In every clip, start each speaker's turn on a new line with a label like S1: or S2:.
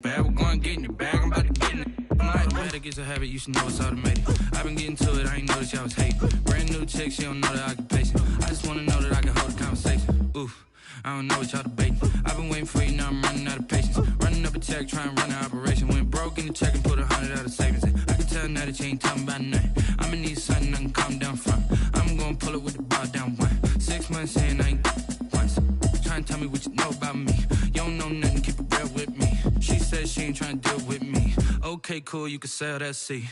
S1: Bad, we're going getting it bag, I'm about to get it. I'm like, bad, it gets a habit, you should know it's automated. I've been getting to it, I ain't noticed y'all was hating. Brand new chick, she don't know the occupation. I just wanna know that I can hold a conversation. Oof, I don't know what y'all debating. I've been waiting for you, now I'm running out of patience. Running up a check, trying to run an operation. Went broke in the check and put 100 out of savings in. I can tell now that you ain't talking about nothing. I'ma need something I can calm down from. I'm gonna pull it with the bar down one. 6 months in, I ain't once. Trying to tell me what you know about me. You don't know nothing, keep it real with me. She said she ain't trying to deal with me. Okay, cool, you can sell that seat.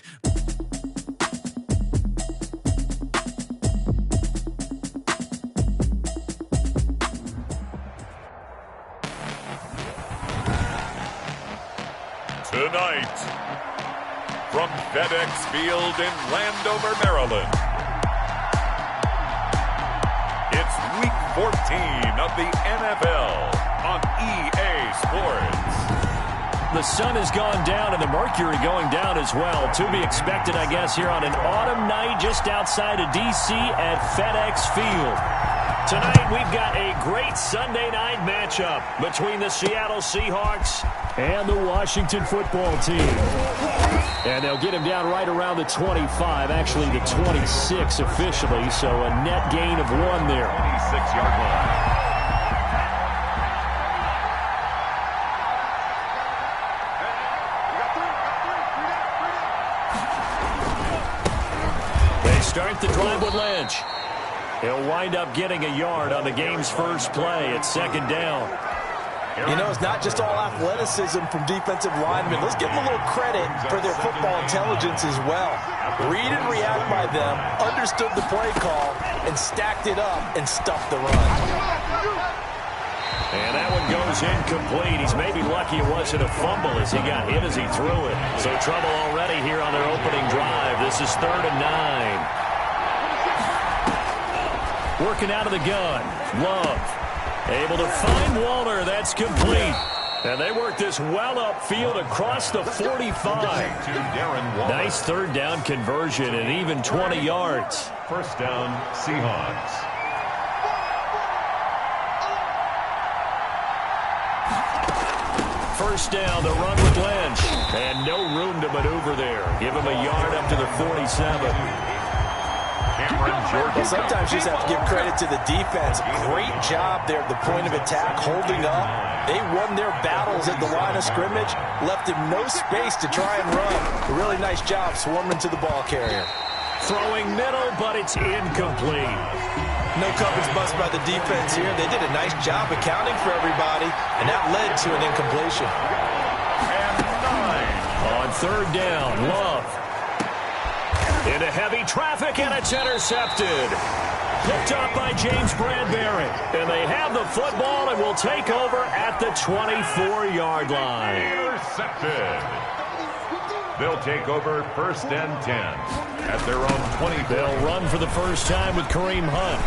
S2: Tonight, from FedEx Field in Landover, Maryland, it's Week 14 of the NFL on EA Sports.
S3: The sun has gone down and the mercury going down as well. To be expected, I guess, here on an autumn night just outside of D.C. at FedEx Field. Tonight, we've got a great Sunday night matchup between the Seattle Seahawks and the Washington football team. And they'll get him down right around the 25, actually the 26 officially, so a net gain of 1 there.
S2: 26-yard line.
S3: They start the drive with Lynch. He'll wind up getting a yard on the game's first play at second down.
S4: You know, it's not just all athleticism from defensive linemen. Let's give them a little credit for their football intelligence as well. Read and react by them, understood the play call, and stacked it up and stuffed the run.
S3: And that one goes incomplete. He's maybe lucky it wasn't a fumble as he got hit as he threw it. So trouble already here on their opening drive. This is 3rd and 9. Working out of the gun. Love. Able to find Waller. That's complete. And they work this well upfield across the 45. Nice 3rd down conversion and even 20 yards.
S2: First down, Seahawks.
S3: First down, the run with Lynch. And no room to maneuver there. Give him a yard up to the 47.
S4: Well, sometimes you just have to give credit to the defense. Great job there at the point of attack, holding up. They won their battles at the line of scrimmage, left him no space to try and run. A really nice job swarming to the ball carrier.
S3: Throwing middle, but it's incomplete.
S4: No coverage bust by the defense here. They did a nice job accounting for everybody, and that led to an incompletion.
S3: And 9. On 3rd down, Love. Into heavy traffic, and it's intercepted. Picked up by James Bradbury. And they have the football and will take over at the 24-yard line.
S2: Intercepted. They'll take over 1st and 10 at their own 20.
S3: They'll run for the first time with Kareem Hunt.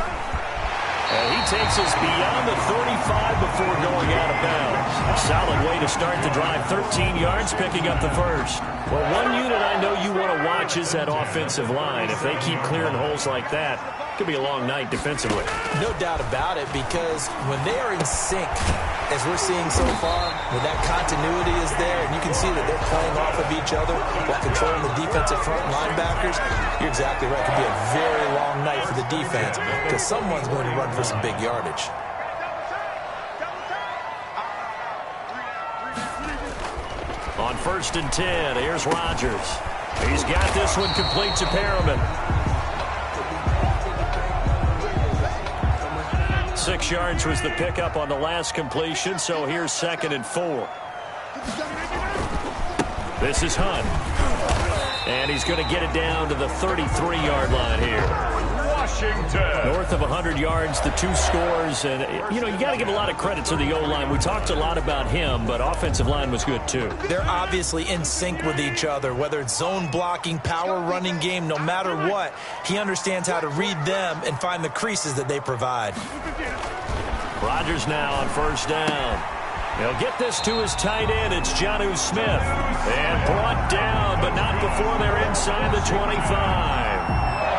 S3: And he takes us beyond the 35 before going out of bounds. Solid way to start the drive. 13 yards, picking up the first. Well, one unit I know you want to watch is that offensive line. If they keep clearing holes like that, it could be a long night defensively.
S4: No doubt about it, because when they are in sync, as we're seeing so far, when that continuity is there, and you can see that they're playing off of each other while controlling the defensive front linebackers, you're exactly right. It could be a very long night for the defense, because someone's going to run for some big yardage.
S3: On 1st and 10, here's Rodgers. He's got this one complete to Perriman. 6 yards was the pickup on the last completion, so here's 2nd and 4. This is Hunt. And he's going to get it down to the 33-yard line here.
S2: Washington.
S3: North of 100 yards, the 2 scores. And, you know, you got to give a lot of credit to the O-line. We talked a lot about him, but offensive line was good, too.
S4: They're obviously in sync with each other, whether it's zone blocking, power running game, no matter what. He understands how to read them and find the creases that they provide.
S3: Rodgers now on 1st down. He'll get this to his tight end. It's Jonnu Smith. And brought down, but not before they're inside the 25.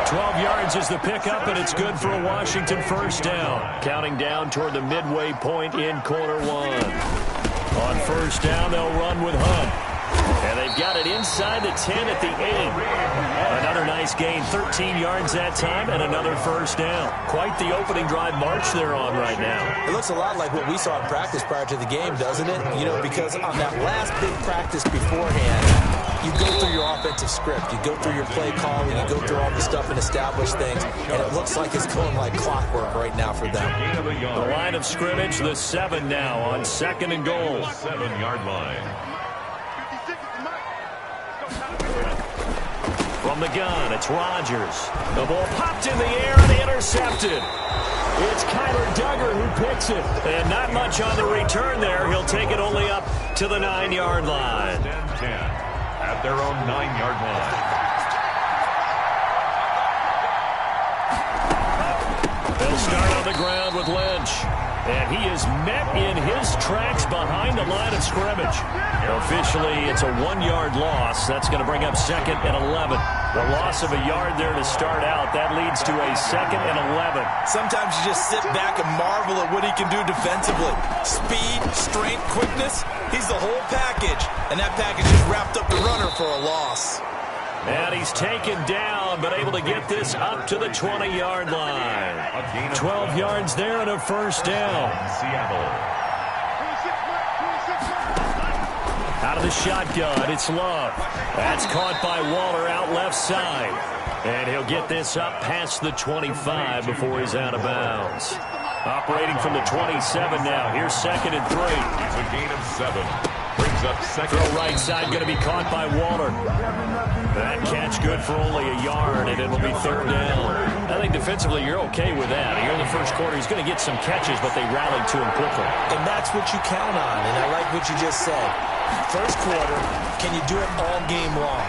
S3: 12 yards is the pickup, and it's good for a Washington first down. Counting down toward the midway point in quarter 1. On first down, they'll run with Hunt. And they've got it inside the 10 at the 8. Another nice gain, 13 yards that time, and another first down. Quite the opening drive march they're on right now.
S4: It looks a lot like what we saw in practice prior to the game, doesn't it? You know, because on that last big practice beforehand, you go through your offensive script, you go through your play calling, you go through all the stuff and establish things, and it looks like it's going like clockwork right now for them.
S3: The line of scrimmage, the 7 now on 2nd and goal.
S2: 7-yard line.
S3: From the gun, it's Rodgers. The ball popped in the air and intercepted. It's Kyler Duggar who picks it. And not much on the return there. He'll take it only up to the 9-yard line.
S2: 10 at their own 9-yard line.
S3: They'll start on the ground with Lynch. And he is met in his tracks behind the line of scrimmage. Officially, it's a 1-yard loss. That's going to bring up 2nd and 11. The loss of a yard there to start out. That leads to a 2nd and 11.
S4: Sometimes you just sit back and marvel at what he can do defensively. Speed, strength, quickness. He's the whole package. And that package just wrapped up the runner for a loss.
S3: And he's taken down, but able to get this up to the 20-yard line. 12 yards there and a first down.
S2: Seattle.
S3: Out of the shotgun, it's Love. That's caught by Waller out left side. And he'll get this up past the 25 before he's out of bounds. Operating from the 27 now. Here's 2nd and 3.
S2: It's a gain of 7. Brings up 2nd.
S3: Throw right side, going to be caught by Waller. That catch good for only a yard, and it'll be 3rd down. I think defensively you're okay with that. Here in the first quarter, he's going to get some catches, but they rallied to him quickly.
S4: And that's what you count on, and I like what you just said. First quarter, can you do it all game long?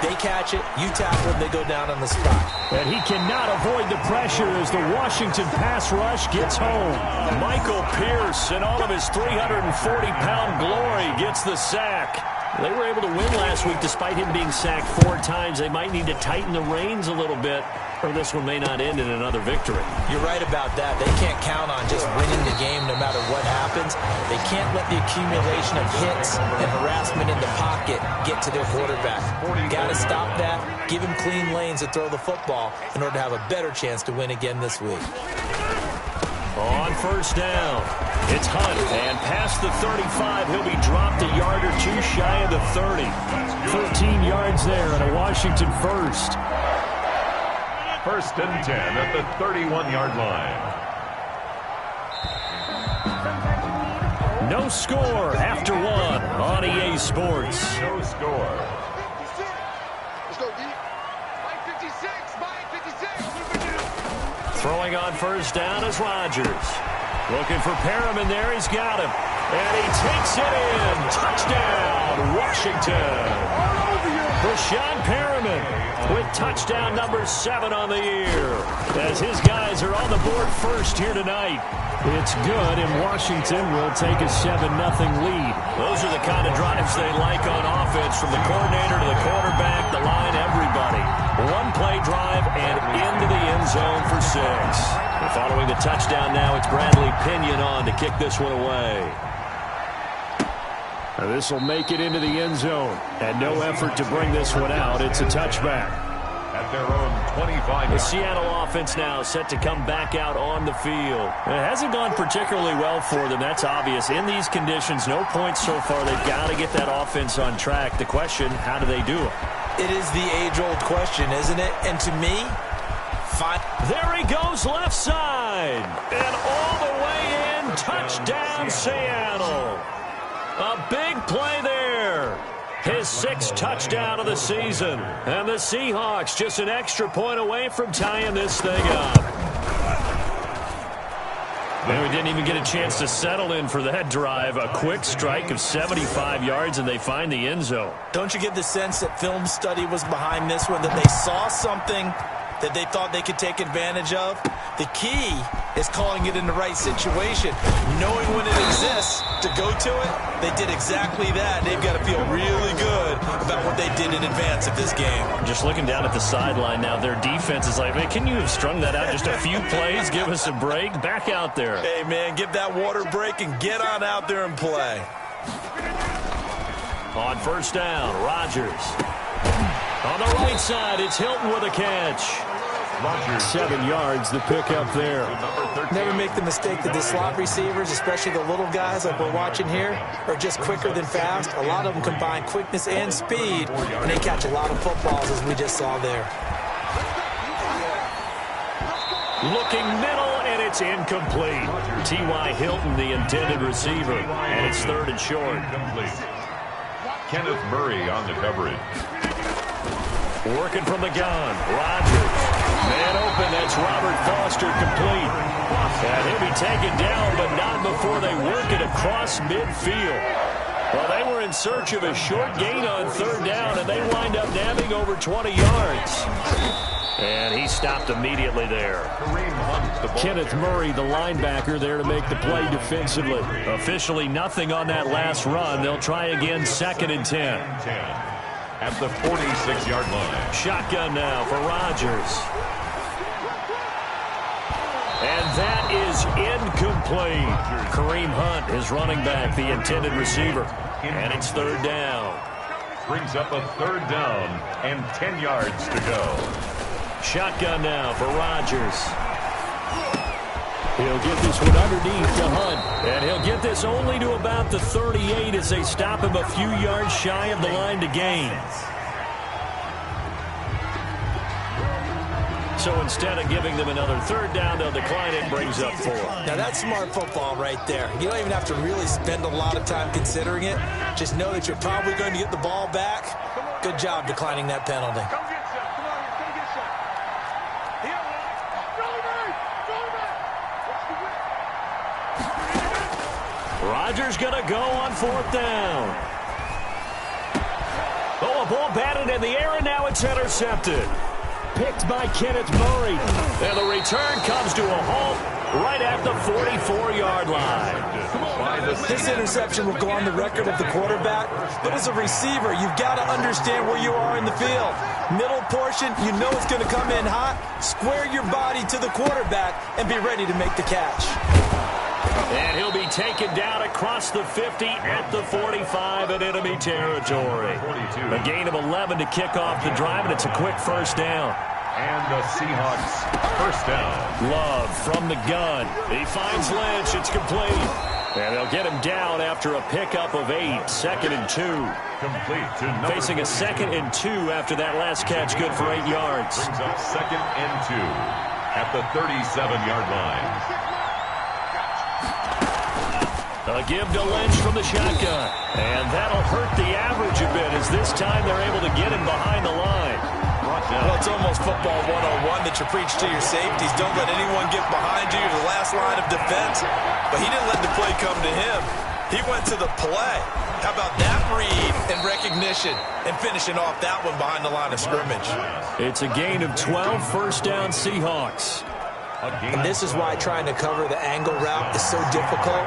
S4: They catch it, you tackle them, they go down on the spot.
S3: And he cannot avoid the pressure as the Washington pass rush gets home. Michael Pierce, in all of his 340-pound glory, gets the sack. They were able to win last week despite him being sacked 4 times. They might need to tighten the reins a little bit, or this one may not end in another victory.
S4: You're right about that. They can't count on just winning the game no matter what happens. They can't let the accumulation of hits and harassment in the pocket get to their quarterback. Got to stop that, give him clean lanes to throw the football in order to have a better chance to win again this week.
S3: On first down, it's Hunt, and past the 35, he'll be dropped a yard or 2 shy of the 30. 13 yards there and a Washington first.
S2: 1st and 10 at the 31-yard line.
S3: No score after 1 on EA Sports.
S2: No score.
S3: Throwing on first down is Rodgers. Looking for Perriman there. He's got him. And he takes it in. Touchdown, Washington. Brashad Perriman with touchdown number 7 on the year. As his guys are on the board first here tonight. It's good, and Washington will take a 7-0 lead. Those are the kind of drives they like on offense, from the coordinator to the quarterback, the line, everybody. 1-play drive and into the end zone for 6. And following the touchdown now, it's Bradley Pinion on to kick this one away. This will make it into the end zone, and no effort to bring this one out. It's a touchback.
S2: At their own 25.
S3: The Seattle offense now set to come back out on the field. It hasn't gone particularly well for them. That's obvious. In these conditions, no points so far. They've got to get that offense on track. The question, how do they do it?
S4: It is the age-old question, isn't it? And to me,
S3: there he goes left side. And all the way in, touchdown Seattle. A big play there. His 6th touchdown of the season. And the Seahawks just an extra point away from tying this thing up. And we didn't even get a chance to settle in for that drive. A quick strike of 75 yards, and they find the end zone.
S4: Don't you get the sense that film study was behind this one, that they saw something that they thought they could take advantage of? The key is calling it in the right situation. Knowing when it exists to go to it, they did exactly that. They've got to feel really good about what they did in advance of this game.
S3: Just looking down at the sideline now, their defense is like, man, can you have strung that out just a few plays? Give us a break. Back out there.
S4: Hey, man, give that water break and get on out there and play.
S3: On first down, Rodgers. On the right side, it's Hilton with a catch. 7 yards, the pickup there.
S4: Never make the mistake that the slot receivers, especially the little guys like we're watching here, are just quicker than fast. A lot of them combine quickness and speed, and they catch a lot of footballs, as we just saw there.
S3: Looking middle, and it's incomplete. T.Y. Hilton, the intended receiver, and it's 3rd and short.
S2: Kenneth Murray on the coverage.
S3: Working from the gun, Rodgers. Man open, that's Robert Foster complete. And he'll be taken down, but not before they work it across midfield. Well, they were in search of a short gain on 3rd down, and they wind up nabbing over 20 yards. And he stopped immediately there. Kenneth Murray, the linebacker, there to make the play defensively. Officially nothing on that last run. They'll try again, 2nd and 10.
S2: At the 46-yard line.
S3: Shotgun now for Rodgers. And that is incomplete. Kareem Hunt, his running back, the intended receiver. And it's 3rd down.
S2: Brings up a 3rd down and 10 yards to go.
S3: Shotgun now for Rodgers. He'll get this one underneath to Hunt. And he'll get this only to about the 38 as they stop him a few yards shy of the line to gain. So instead of giving them another 3rd down, they'll decline it and brings up 4.
S4: Now that's smart football right there. You don't even have to really spend a lot of time considering it. Just know that you're probably going to get the ball back. Good job declining that penalty.
S3: Rodgers going to go on 4th down. Oh, a ball batted in the air, and now it's intercepted. Picked by Kenneth Murray. And the return comes to a halt right at the 44-yard line.
S4: This interception will go on the record of the quarterback, but as a receiver, you've got to understand where you are in the field. Middle portion, you know it's going to come in hot. Square your body to the quarterback and be ready to make the catch.
S3: And he'll be taken down across the 50 at the 45 in enemy territory. A gain of 11 to kick off the drive, and it's a quick 1st down.
S2: And the Seahawks 1st down.
S3: Love from the gun. He finds Lynch. It's complete. And they'll get him down after a pickup of 8. 2nd and 2.
S2: Complete to number
S3: Facing a 2nd and 2 after that last catch, good for 8 yards.
S2: Brings up 2nd and 2 at the 37-yard line.
S3: A give to Lynch from the shotgun. And that'll hurt the average a bit as this time they're able to get him behind the line.
S4: Well, it's almost football 101 that you preach to your safeties. Don't let anyone get behind you. You're the last line of defense. But he didn't let the play come to him. He went to the play. How about that read and recognition and finishing off that one behind the line of scrimmage?
S3: It's a gain of 12, 1st down Seahawks.
S4: And this is why trying to cover the angle route is so difficult.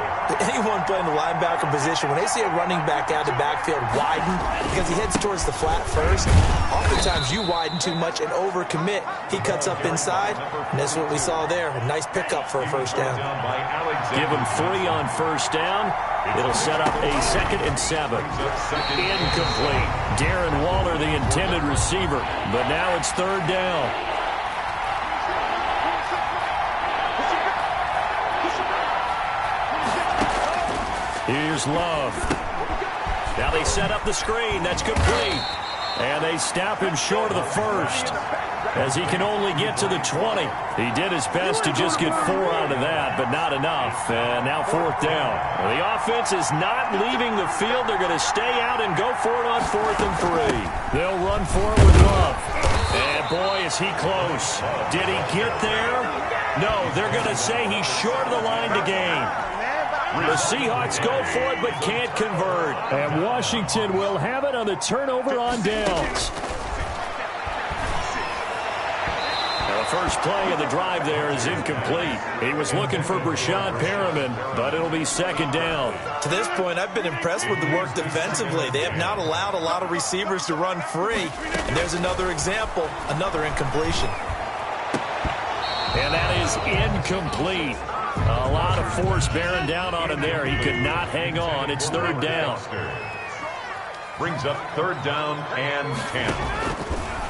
S4: Anyone playing the linebacker position, when they see a running back out of the backfield widen because he heads towards the flat first, oftentimes you widen too much and overcommit. He cuts up inside, and that's what we saw there. A nice pickup for a 1st down.
S3: Give him 3 on 1st down. It'll set up a 2nd and 7. Incomplete. Darren Waller, the intended receiver, but now it's 3rd down. Here's Love. Now they set up the screen. That's complete. And they stop him short of the 1st as he can only get to the 20. He did his best to just get 4 out of that, but not enough. And now 4th down. The offense is not leaving the field. They're going to stay out and go for it on 4th and 3. They'll run for it with Love. And boy, is he close. Did he get there? No, they're going to say he's short of the line to gain. The Seahawks go for it but can't convert. And Washington will have it on the turnover on downs. The first play of the drive there is incomplete. He was looking for Brashad Perriman, but it'll be 2nd down.
S4: To this point, I've been impressed with the work defensively. They have not allowed a lot of receivers to run free. And there's another example, another incompletion.
S3: And that is incomplete. A lot of force bearing down on him there. He could not hang on. It's 3rd down.
S2: Brings up 3rd down and 10.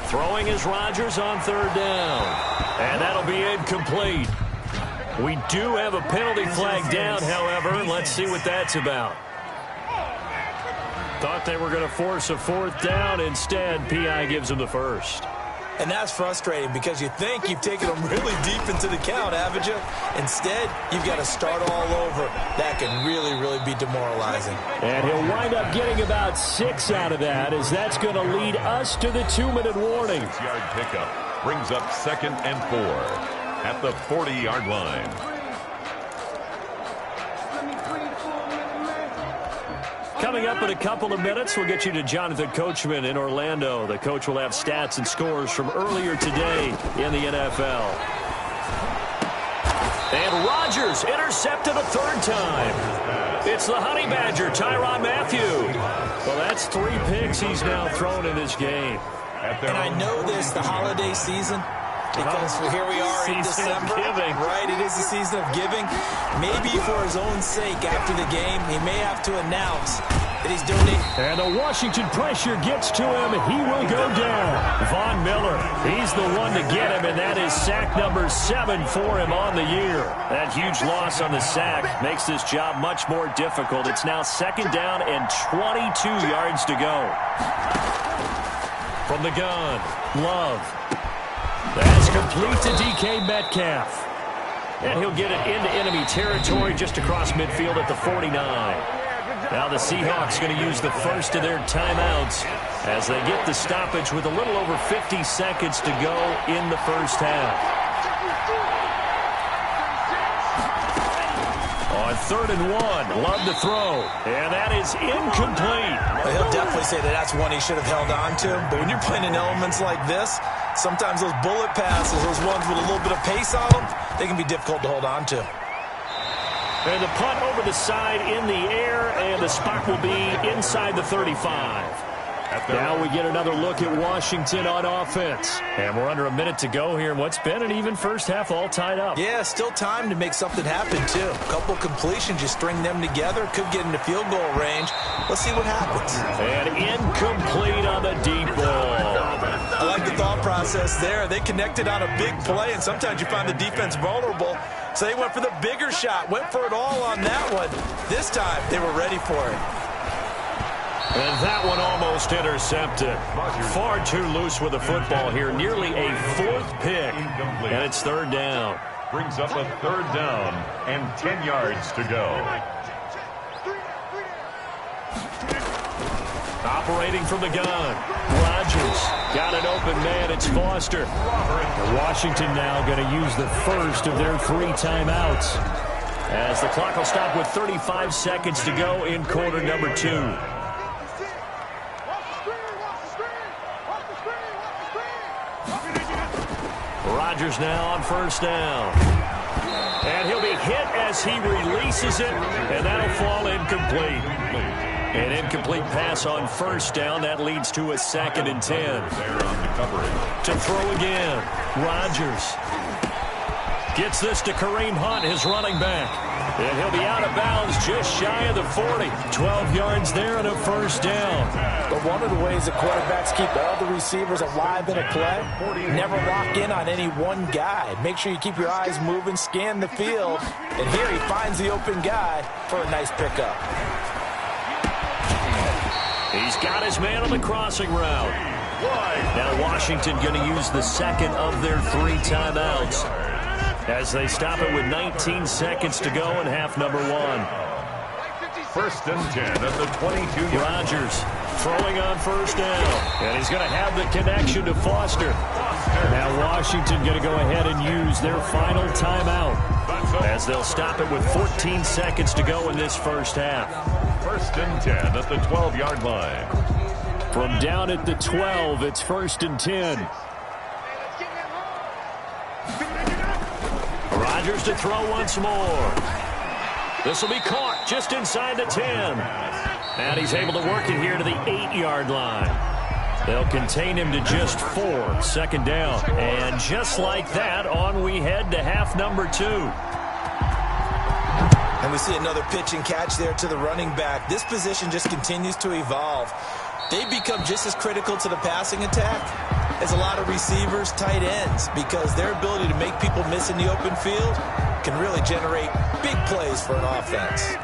S3: Throwing is Rodgers on 3rd down. And that'll be incomplete. We do have a penalty flag down, however. Let's see what that's about. Thought they were going to force a 4th down. Instead, P.I. gives them the first.
S4: And that's frustrating because you think you've taken them really deep into the count, haven't you? Instead, you've got to start all over. That can really, really be demoralizing.
S3: And he'll wind up getting about 6 out of that, as that's going to lead us to the 2-minute warning.
S2: 6-yard pickup brings up 2nd and 4 at the 40-yard line.
S3: Coming up in a couple of minutes, we'll get you to Jonathan Coachman in Orlando. The coach will have stats and scores from earlier today in the NFL. And Rodgers intercepted a 3rd time. It's the Honey Badger, Tyrann Mathieu. Well, that's 3 picks he's now thrown in this game.
S4: And I know this, the holiday season, because here we are in December. Right, it is the season of giving. Maybe for his own sake after the game, he may have to announce that he's donating.
S3: And the Washington pressure gets to him. He will go down. Von Miller, he's the one to get him, and that is sack number 7 for him on the year. That huge loss on the sack makes this job much more difficult. It's now 2nd down and 22 yards to go. From the gun, Love. That's complete to DK Metcalf. And he'll get it into enemy territory just across midfield at the 49. Now the Seahawks going to use the first of their timeouts as they get the stoppage with a little over 50 seconds to go in the first half. On 3rd and 1, Love to throw. And that is incomplete.
S4: Well, he'll definitely say that that's one he should have held on to. But when you're playing in elements like this, sometimes those bullet passes, those ones with a little bit of pace on them, they can be difficult to hold on to.
S3: And the punt over the side in the air, and the spot will be inside the 35. Now we get another look at Washington on offense. And we're under a minute to go here in what's been an even first half, all tied up.
S4: Yeah, still time to make something happen, too. A couple completions, you string them together, could get into field goal range. Let's see what happens.
S3: And incomplete on the deep ball.
S4: I like the thought process there. They connected on a big play, and sometimes you find the defense vulnerable. So they went for the bigger shot, went for it all on that one. This time, they were ready for it.
S3: And that one almost intercepted. Far too loose with the football here. Nearly a 4th pick. And it's 3rd down.
S2: Brings up a 3rd down and 10 yards to go.
S3: Operating from the gun. Rodgers got an open man. It's Foster. And Washington now going to use the first of their 3 timeouts, as the clock will stop with 35 seconds to go in quarter number 2. Rodgers now on 1st down. And he'll be hit as he releases it, and that'll fall incomplete. An incomplete pass on 1st down. That leads to a 2nd and 10. To throw again, Rodgers gets this to Kareem Hunt, his running back. And he'll be out of bounds just shy of the 40. 12 yards there and a 1st down.
S4: But one of the ways that quarterbacks keep all the receivers alive in a play, never lock in on any one guy. Make sure you keep your eyes moving, scan the field. And here he finds the open guy for a nice pickup.
S3: He's got his man on the crossing route. Now Washington going to use the 2nd of their 3 timeouts, as they stop it with 19 seconds to go in half number 1.
S2: 1st and 10 at the 22.
S3: Rodgers throwing on 1st down. And he's going to have the connection to Foster. Now Washington going to go ahead and use their final timeout, as they'll stop it with 14 seconds to go in this first half.
S2: 1st and 10 at the 12-yard line.
S3: From down at the 12, it's 1st and 10. Rodgers to throw once more. This will be caught just inside the 10. And he's able to work it here to the 8-yard line. They'll contain him to just 4. 2nd down. And just like that, on we head to half number 2.
S4: And we see another pitch and catch there to the running back. This position just continues to evolve. They become just as critical to the passing attack as a lot of receivers, tight ends, because their ability to make people miss in the open field can really generate big plays for an offense.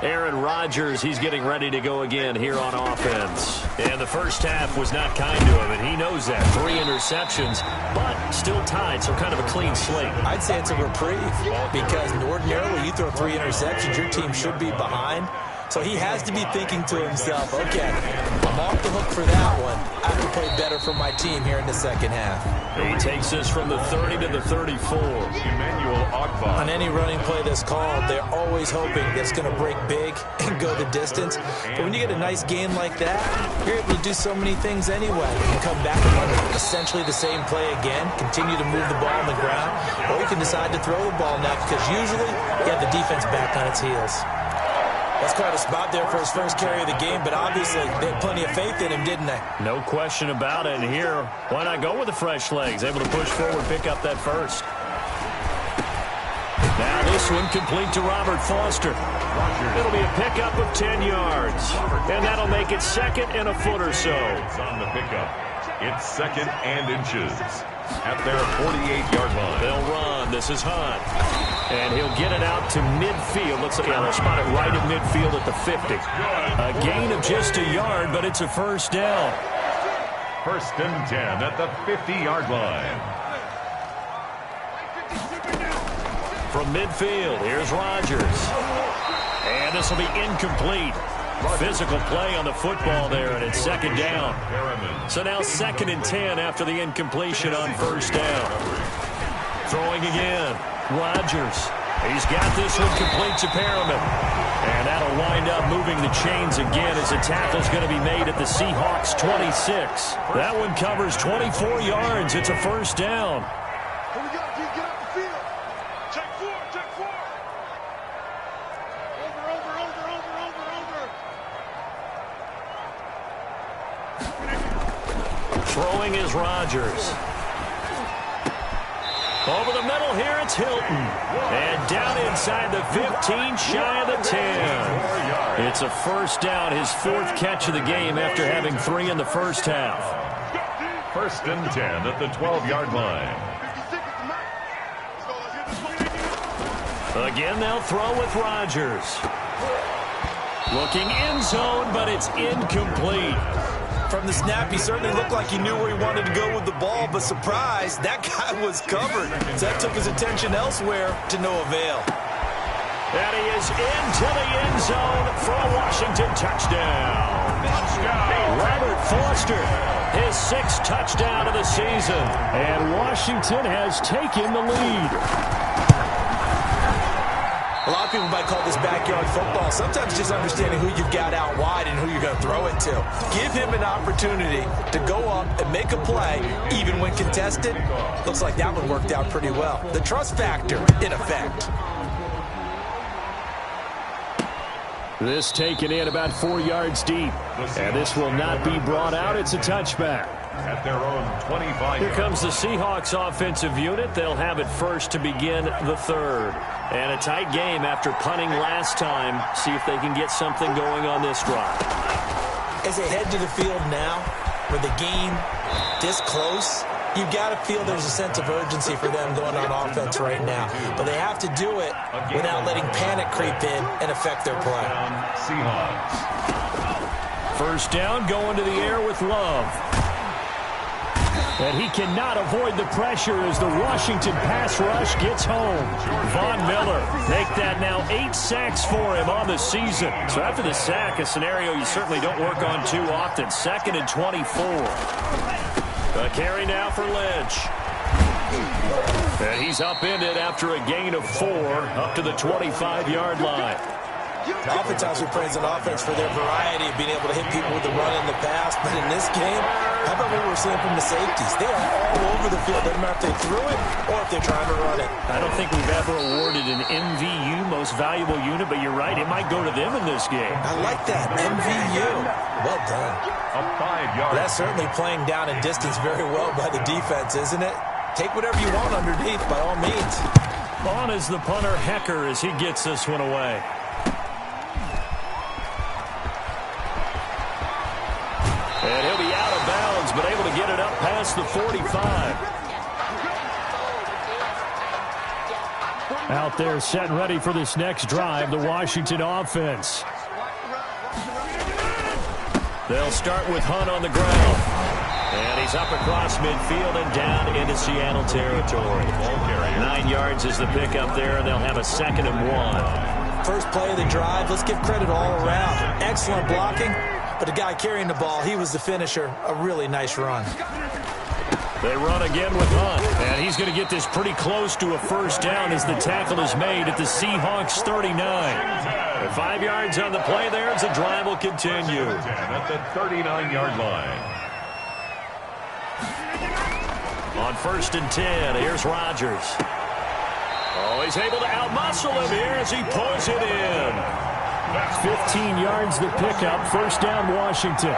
S3: Aaron Rodgers, he's getting ready to go again here on offense. And the first half was not kind to him, and he knows that. 3 interceptions, but still tied, so kind of a clean slate.
S4: I'd say it's a reprieve because ordinarily you throw 3 interceptions, your team should be behind. So he has to be thinking to himself, okay, I'm off the hook for that one. I have to play better for my team here in the second half.
S3: He takes this from the 30 to the 34.
S4: On any running play that's called, they're always hoping that it's going to break big and go the distance. But when you get a nice game like that, you're able to do so many things anyway. You can come back and run essentially the same play again, continue to move the ball on the ground, or you can decide to throw the ball now because usually you have the defense back on its heels. That's quite a spot there for his first carry of the game, but obviously they had plenty of faith in him, didn't they?
S3: No question about it. And here, why not go with the fresh legs? Able to push forward, pick up that first. Now this one complete to Robert Foster. It'll be a pickup of 10 yards. And that'll make it second and a foot or so.
S2: On the pickup, it's second and inches at their 48-yard line.
S3: They'll run. This is Hunt. And he'll get it out to midfield. Looks like they'll spot it right at midfield at the 50. A gain of just a yard, but it's a first down.
S2: First and 10 at the 50-yard line.
S3: From midfield, here's Rodgers. And this will be incomplete. Physical play on the football there, and it's second down. So now second and 10 after the incompletion on first down. Throwing again. Rodgers. He's got this one complete to Perriman. And that'll wind up moving the chains again as the tackle's going to be made at the Seahawks 26. That one covers 24 yards. It's a first down.
S5: Here we go, D. Get up the field. Check 4, check 4. Over.
S3: Throwing is Rodgers. Over the middle here, it's Hilton. And down inside the 15, shy of the 10. It's a first down, his 4th catch of the game after having 3 in the first half.
S2: First and 10 at the 12-yard line.
S3: Again, they'll throw with Rodgers. Looking end zone, but it's incomplete.
S4: From the snap, he certainly looked like he knew where he wanted to go with the ball, but surprise, that guy was covered. So that took his attention elsewhere to no avail.
S3: And he is into the end zone for a Washington touchdown. Robert Foster, his 6th touchdown of the season. And Washington has taken the lead.
S4: A lot of people might call this backyard football. Sometimes just understanding who you've got out wide and who you're going to throw it to. Give him an opportunity to go up and make a play, even when contested. Looks like that one worked out pretty well. The trust factor, in effect.
S3: This taken in about 4 yards deep. And this will not be brought out. It's a touchback.
S2: At their own 25.
S3: Here comes the Seahawks offensive unit. They'll have it first to begin the 3rd. And a tight game after punting last time. See if they can get something going on this drive.
S4: As they head to the field now, with the game this close, you've got to feel there's a sense of urgency for them going on offense right now. But they have to do it without letting panic creep in and affect their play.
S2: Seahawks.
S3: First down, going to the air with Love. And he cannot avoid the pressure as the Washington pass rush gets home. Von Miller make that now 8 sacks for him on the season. So after the sack, a scenario you certainly don't work on too often. Second and 24. A carry now for Lynch. And he's upended after a gain of 4 up to the 25-yard line.
S4: Oftentimes we praise an offense for their variety of being able to hit people with the run in the pass. But in this game, how about what we're seeing from the safeties? They are all over the field. Doesn't matter if they threw it or if they're trying to run it.
S3: I don't think we've ever awarded an MVU, most valuable unit, but you're right. It might go to them in this game.
S4: I like that. MVU. Well done.
S2: A 5-yard.
S4: That's certainly playing down in distance very well by the defense, isn't it? Take whatever you want underneath, by all means.
S3: On is the punter, Hecker, as he gets this one away. past the 45. Out there set and ready for this next drive, the Washington offense. They'll start with Hunt on the ground. And he's up across midfield and down into Seattle territory. 9 yards is the pickup there, and they'll have a 2nd and 1.
S4: First play of the drive, let's give credit all around. Excellent blocking, but the guy carrying the ball, he was the finisher. A really nice run.
S3: They run again with Hunt, and he's going to get this pretty close to a first down as the tackle is made at the Seahawks 39. And 5 yards on the play there as the drive will continue.
S2: At the 39-yard line.
S3: On 1st and 10, here's Rodgers. Oh, he's able to outmuscle him here as he pulls it in. 15 yards the pickup, first down Washington.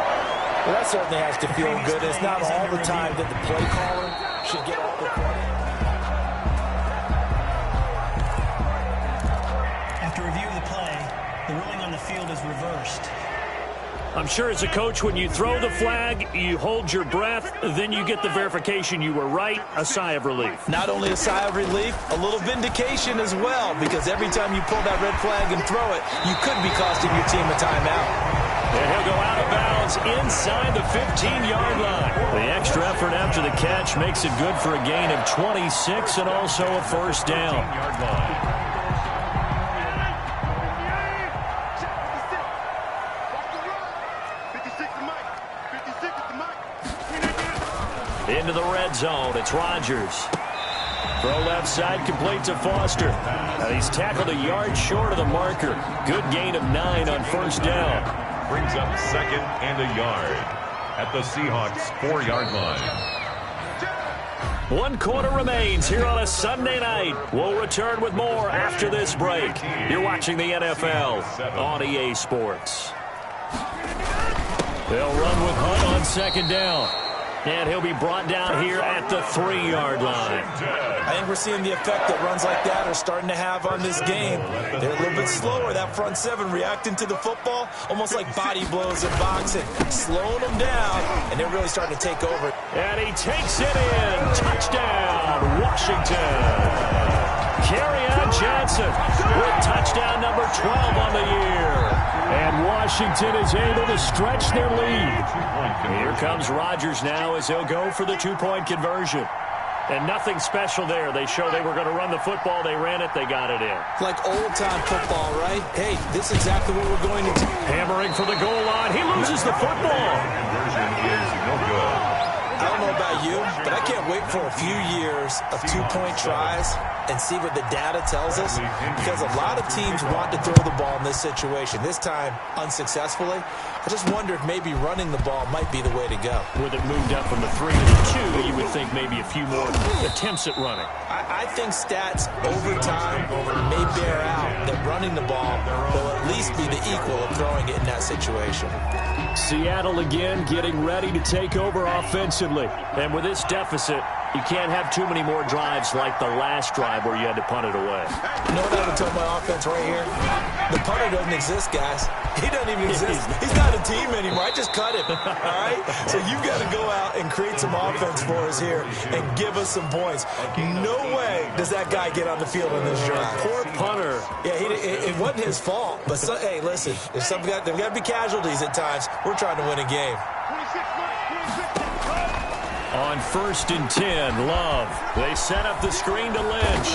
S4: Well, that certainly has to feel good. It's not all the time that the play caller should get all the credit.
S6: After review of the play, the ruling on the field is reversed.
S3: I'm sure as a coach, when you throw the flag, you hold your breath, then you get the verification you were right, a sigh of relief.
S4: Not only a sigh of relief, a little vindication as well, because every time you pull that red flag and throw it, you could be costing your team a timeout.
S3: And he'll go out of bounds inside the 15-yard line. The extra effort after the catch makes it good for a gain of 26 and also a first down. Into the red zone, it's Rodgers. Throw left side, complete to Foster. And he's tackled a yard short of the marker. Good gain of 9 on first down.
S2: Brings up 2nd and a yard at the Seahawks 4-yard line.
S3: 1 quarter remains here on a Sunday night. We'll return with more after this break. You're watching the NFL on EA Sports. They'll run with Hunt on 2nd down. And he'll be brought down here at the 3-yard line.
S4: I think we're seeing the effect that runs like that are starting to have on this game. They're a little bit slower, that front 7 reacting to the football, almost like body blows in boxing, slowing them down, and they're really starting to take over.
S3: And he takes it in. Touchdown, Washington. Kerryon Johnson with touchdown number 12 on the year. And Washington is able to stretch their lead. Here comes Rodgers now as he'll go for the 2-point conversion. And nothing special there. They show they were going to run the football. They ran it. They got it in.
S4: Like old-time football, right? Hey, this is exactly what we're going to do.
S3: Hammering for the goal line. He loses the football.
S2: Conversion is no good.
S4: I don't know about you, but I can't wait for a few years of 2-point tries and see what the data tells us, because a lot of teams want to throw the ball in this situation. This time, unsuccessfully. I just wonder if maybe running the ball might be the way to go.
S3: With it moved up from the 3 to the 2, you would think maybe a few more attempts at running.
S4: I think stats over time may bear out that running the ball will at least be the equal of throwing it in that situation.
S3: Seattle again getting ready to take over offensively. And with this deficit, you can't have too many more drives like the last drive where you had to punt it away.
S4: You know what I would tell my offense right here? The punter doesn't exist, guys. He doesn't even exist. He's not a team anymore. I just cut him. All right? So you've got to go out and create some offense for us here and give us some points. No way does that guy get on the field in this drive.
S3: Poor punter.
S4: Yeah, it wasn't his fault. But, hey, listen, there's got to be casualties at times. We're trying to win a game.
S3: On 1st and 10, Love. They set up the screen to Lynch.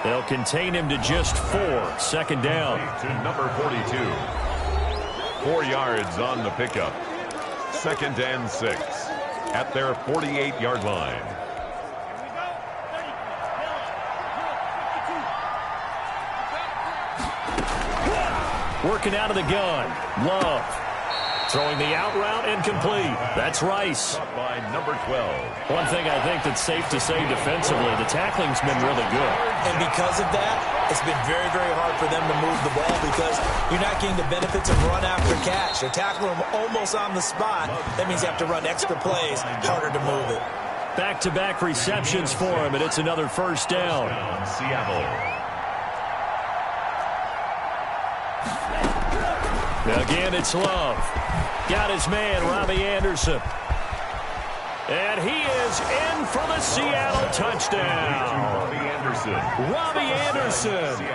S3: They'll contain him to just 4. 2nd down.
S2: To number 42. 4 yards on the pickup. 2nd and 6 at their 48-yard line.
S3: Working out of the gun. Love. Throwing the out route incomplete. That's Rice.
S2: By number 12.
S3: One thing I think that's safe to say defensively, the tackling's been really good.
S4: And because of that, it's been very, very hard for them to move the ball because you're not getting the benefits of run after catch. They're tackling them almost on the spot. That means you have to run extra plays, harder to move it.
S3: Back-to-back receptions for him, and it's another first down.
S2: Seattle.
S3: Again, it's Love. Got his man, Robbie Anderson. And he is in for the Seattle touchdown. Robbie Anderson.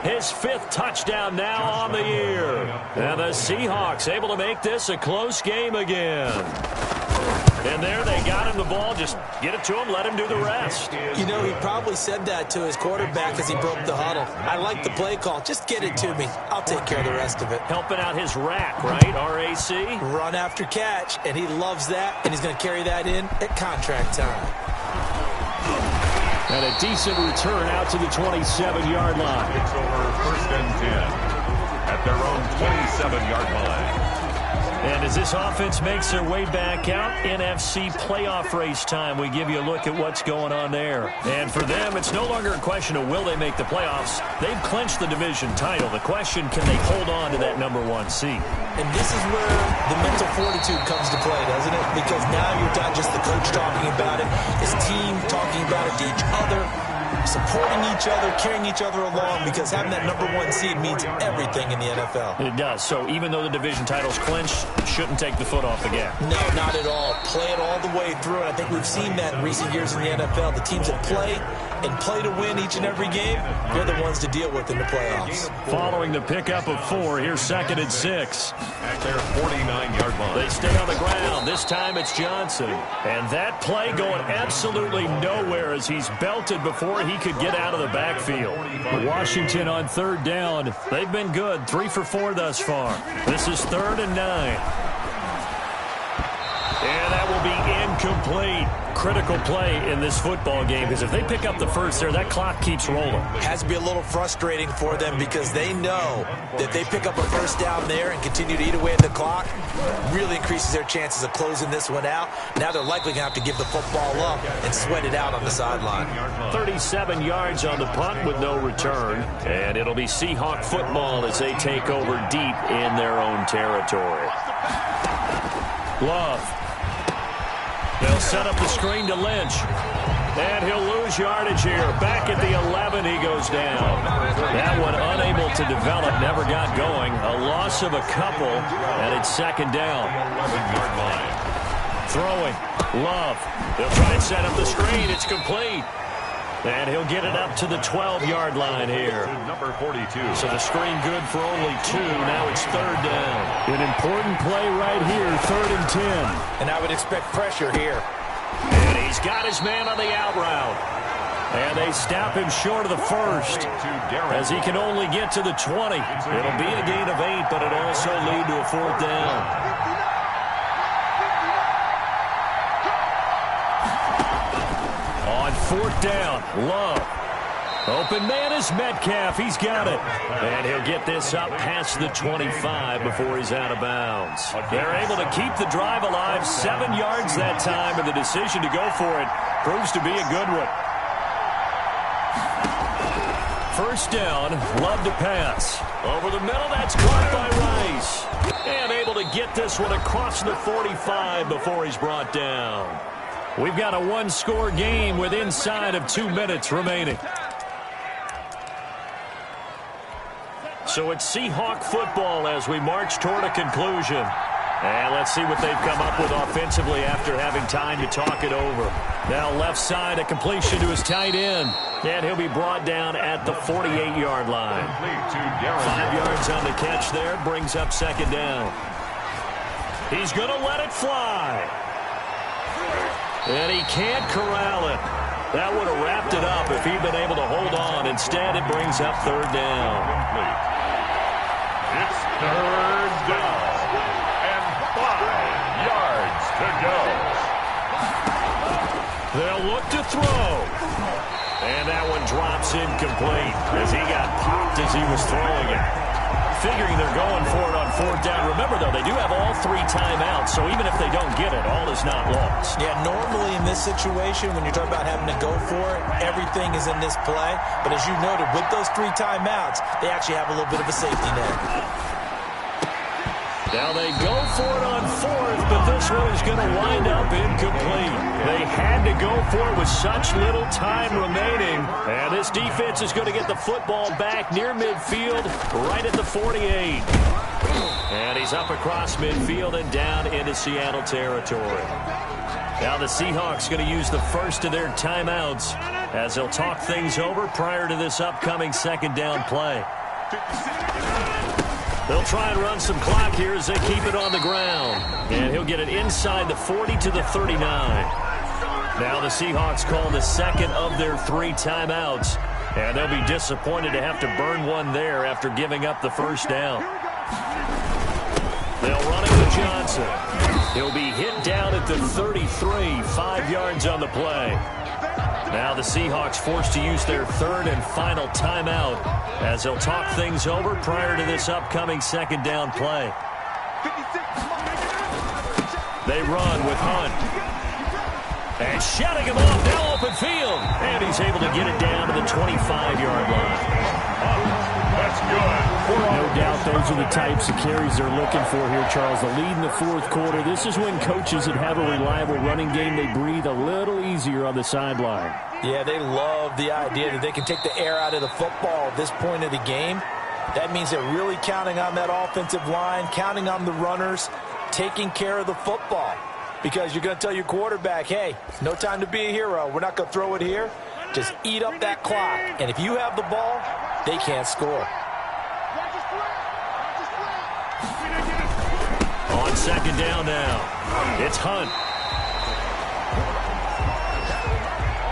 S3: His 5th touchdown now on the year. And the Seahawks able to make this a close game again. And there they got him the ball. Just get it to him, let him do the rest.
S4: You know, he probably said that to his quarterback as he broke the huddle. I like the play call. Just get it to me. I'll take care of the rest of it.
S3: Helping out his rack, right? R-A-C?
S4: Run after catch, and he loves that, and he's going to carry that in at contract time.
S3: And a decent return out to the 27-yard line.
S2: It's over 1st and 10 at their own 27-yard line.
S3: And as this offense makes their way back out, NFC playoff race time, we give you a look at what's going on there. And for them, it's no longer a question of will they make the playoffs. They've clinched the division title. The question, can they hold on to that #1 seed?
S4: And this is where the mental fortitude comes to play, doesn't it? Because now you're not just the coach talking about it, his team talking about it to each other, supporting each other, carrying each other along, because having that #1 seed means everything in the NFL.
S3: It does. So even though the division title's clinched, shouldn't take the foot off the gas.
S4: No, not at all. Play it all the way through. And I think we've seen that in recent years in the NFL. The teams that play and play to win each and every game, they're the ones to deal with in the playoffs.
S3: Following the pickup of 4, here's 2nd and 6.
S2: At their 49-yard line.
S3: They stay on the ground. This time it's Johnson. And that play going absolutely nowhere as he's belted before he could get out of the backfield. Washington on 3rd down. They've been good. 3 for 4 thus far. This is 3rd and 9. And that will be incomplete. Critical play in this football game, because if they pick up the first there, that clock keeps rolling.
S4: Has to be a little frustrating for them because they know that if they pick up a first down there and continue to eat away at the clock, really increases their chances of closing this one out. Now they're likely going to have to give the football up and sweat it out on the sideline.
S3: 37 yards on the punt with no return. And it'll be Seahawk football as they take over deep in their own territory. Love. They'll set up the screen to Lynch. And he'll lose yardage here. Back at the 11, he goes down. That one unable to develop, never got going. A loss of a couple, and it's 2nd down.
S2: 11-yard line.
S3: Throwing. Love. They'll try and set up the screen. It's complete. And he'll get it up to the 12-yard line here.
S2: Number 42.
S3: So the screen good for only 2. Now it's 3rd down. An important play right here, 3rd and 10.
S4: And I would expect pressure here.
S3: And he's got his man on the out route. And they stop him short of the first as he can only get to the 20. It'll be a gain of 8, but it'll also lead to a 4th down. On 4th down, Love. Open man is Metcalf. He's got it. And he'll get this up past the 25 before he's out of bounds. They're able to keep the drive alive. 7 yards that time, and the decision to go for it proves to be a good one. 1st down, Love to pass. Over the middle, that's caught by Rice. And able to get this one across the 45 before he's brought down. We've got a 1-score game with inside of 2 minutes remaining. So it's Seahawk football as we march toward a conclusion. And let's see what they've come up with offensively after having time to talk it over. Now left side, a completion to his tight end. And he'll be brought down at the 48-yard line. 5 yards on the catch there, brings up 2nd down. He's going to let it fly. And he can't corral it. That would have wrapped it up if he'd been able to hold on. Instead, it brings up 3rd down.
S2: It's 3rd down. And 5 yards to go.
S3: They'll look to throw. And that one drops incomplete as he got popped as he was throwing it. Figuring they're going for it on 4th down. Remember, though, they do have all 3 timeouts, so even if they don't get it, all is not lost.
S4: Yeah, normally in this situation, when you're talking about having to go for it, everything is in this play. But as you noted, with those 3 timeouts, they actually have a little bit of a safety net.
S3: Now they go for it on 4th, but this one is going to wind up incomplete. They had to go for it with such little time remaining. And this defense is going to get the football back near midfield, right at the 48. And he's up across midfield and down into Seattle territory. Now the Seahawks going to use the first of their timeouts as they'll talk things over prior to this upcoming second down play. They'll try and run some clock here as they keep it on the ground. And he'll get it inside the 40 to the 39. Now the Seahawks call the second of their 3 timeouts. And they'll be disappointed to have to burn one there after giving up the first down. They'll run it with Johnson. He'll be hit down at the 33, 5 yards on the play. Now the Seahawks forced to use their third and final timeout as they'll talk things over prior to this upcoming second down play. They run with Hunt. And shutting him off, now open field. And he's able to get it down to the 25-yard line.
S2: That's good.
S7: No doubt those are the types of carries they're looking for here, Charles. The lead in the fourth quarter. This is when coaches that have a reliable running game, they breathe a little easier on the sideline.
S4: Yeah, they love the idea that they can take the air out of the football at this point of the game. That means they're really counting on that offensive line, counting on the runners, taking care of the football. Because you're going to tell your quarterback, hey, no time to be a hero. We're not going to throw it here. Just eat up that clock. And if you have the ball, they can't score.
S3: On second down now, it's Hunt.